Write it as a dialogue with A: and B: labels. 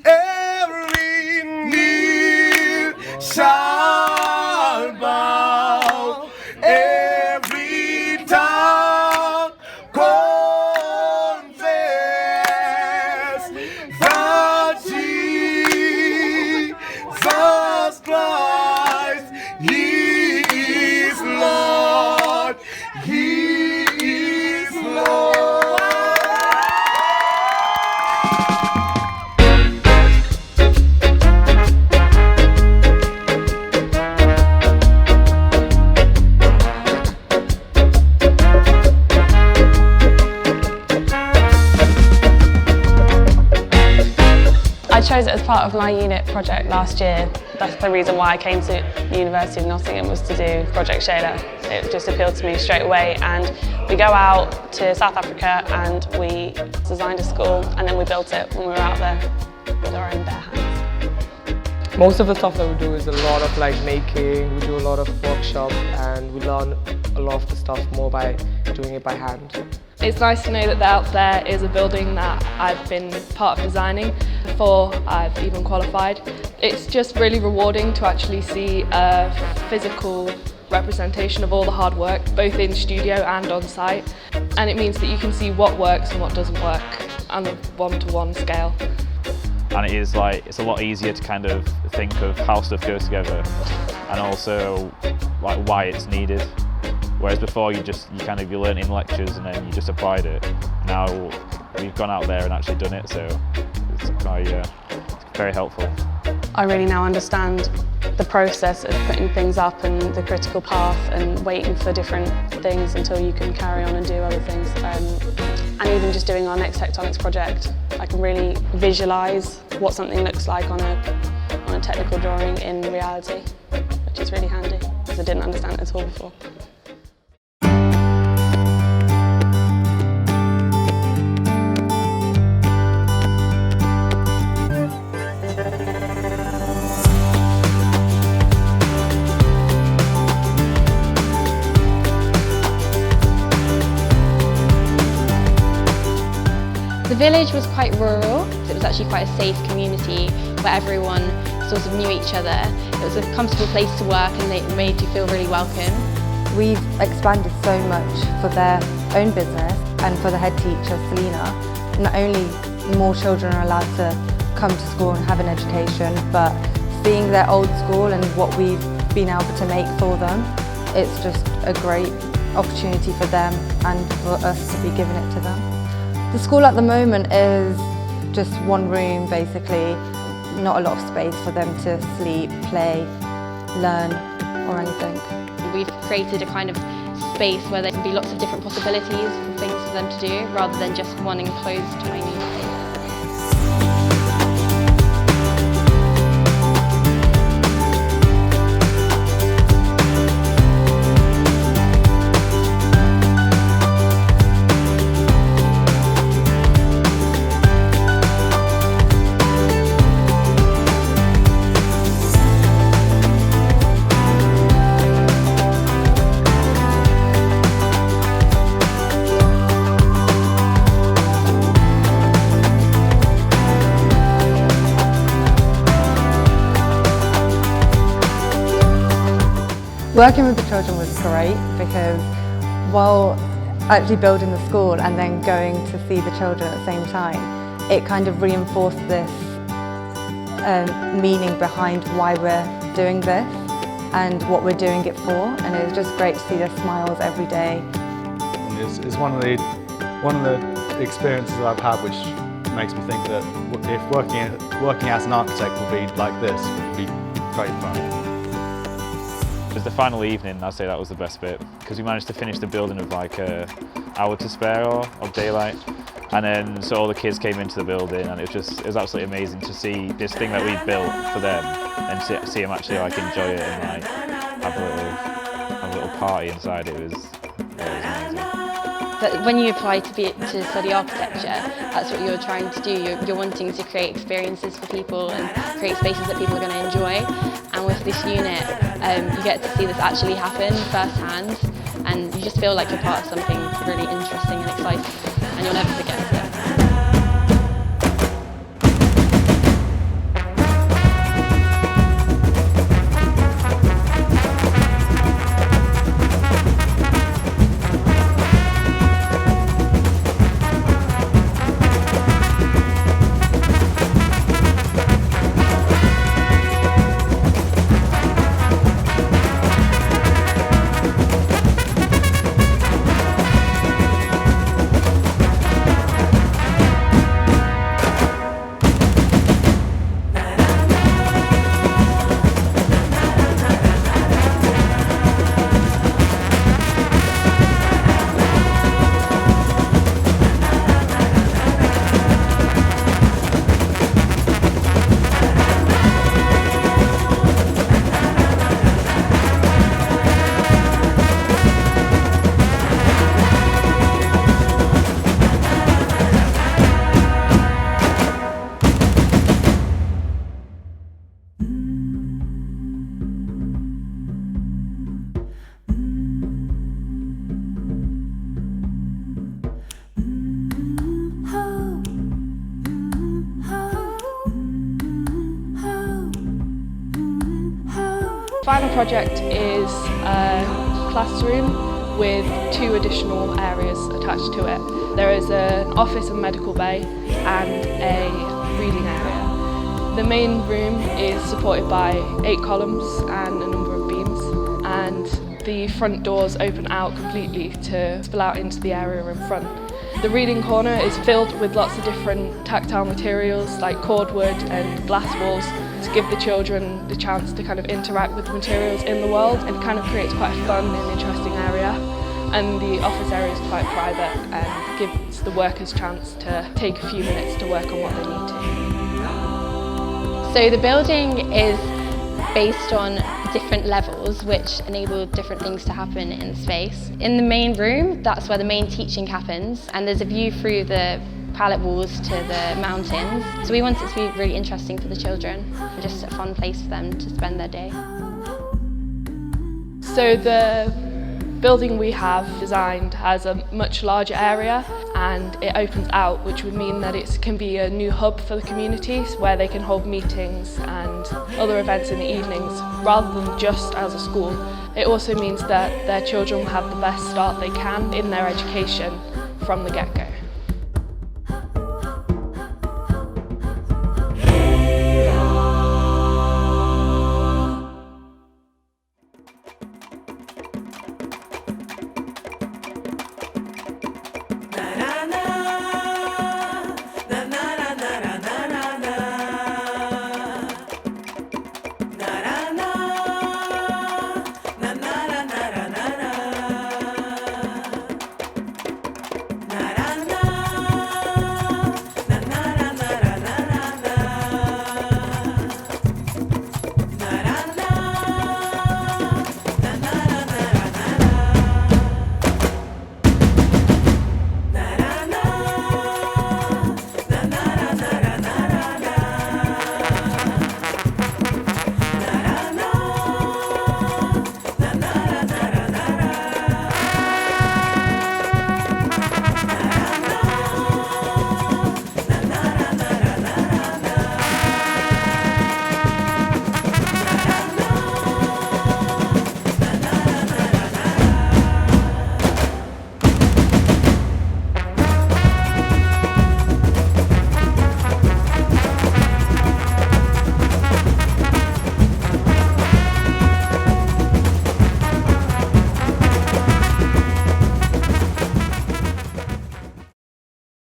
A: Every knee shall bow, every tongue confess that Jesus Christ, He is Lord, He is Lord.
B: I chose it as part of my unit project last year. That's the reason why I came to the University of Nottingham, was to do Project Tshela. It just appealed to me straight away, and we go out to South Africa and we designed a school, and then we built it when we were out there with our own bare hands.
C: Most of the stuff that we do is a lot of making, we do a lot of workshops, and we learn a lot of the stuff more by doing it by hand.
D: It's nice to know that out there is a building that I've been part of designing before I've even qualified. It's just really rewarding to actually see a physical representation of all the hard work, both in studio and on site. And it means that you can see what works and what doesn't work on a one-to-one scale.
E: And it's a lot easier to kind of think of how stuff goes together and also why it's needed. Whereas before you learn in lectures and then you just applied it. Now we've gone out there and actually done it, so it's very helpful.
B: I really now understand the process of putting things up and the critical path and waiting for different things until you can carry on and do other things. And even just doing our next tectonics project, I can really visualise what something looks like on a technical drawing in reality, which is really handy because I didn't understand it at all before.
F: The village was quite rural. It was actually quite a safe community where everyone sort of knew each other. It was a comfortable place to work and it made you feel really welcome.
G: We've expanded so much for their own business and for the head teacher, Selena. Not only more children are allowed to come to school and have an education, but seeing their old school and what we've been able to make for them, it's just a great opportunity for them and for us to be giving it to them. The school at the moment is just one room basically, not a lot of space for them to sleep, play, learn or anything.
F: We've created a kind of space where there can be lots of different possibilities for things for them to do rather than just one enclosed minute space.
G: Working with the children was great because while actually building the school and then going to see the children at the same time, it kind of reinforced this meaning behind why we're doing this and what we're doing it for, and it was just great to see their smiles every day.
H: It's one of the experiences I've had which makes me think that if working as an architect will be like this, it would be great fun.
E: It was the final evening, I'd say that was the best bit, because we managed to finish the building with like an hour to spare of daylight, and then so all the kids came into the building, and it was absolutely amazing to see this thing that we built for them and see them actually like enjoy it and like have a little party inside. It was amazing.
F: But when you apply to study architecture, that's what you're trying to do. You're wanting to create experiences for people and create spaces that people are going to enjoy. And with this unit, you get to see this actually happen firsthand, and you just feel like you're part of something really interesting and exciting, and you'll never forget it.
D: Final project is a classroom with 2 additional areas attached to it. There is an office and medical bay and a reading area. The main room is supported by 8 columns and a number of beams, and the front doors open out completely to spill out into the area in front. The reading corner is filled with lots of different tactile materials like cordwood and glass walls to give the children the chance to kind of interact with the materials in the world, and kind of creates quite a fun and interesting area. And the office area is quite private and gives the workers a chance to take a few minutes to work on what they need to.
F: So the building is based on different levels which enable different things to happen in space. In the main room, that's where the main teaching happens, and there's a view through the palette walls to the mountains. So we want it to be really interesting for the children, and just a fun place for them to spend their day.
D: So the building we have designed has a much larger area, and it opens out, which would mean that it can be a new hub for the communities where they can hold meetings and other events in the evenings rather than just as a school. It also means that their children will have the best start they can in their education from the get-go.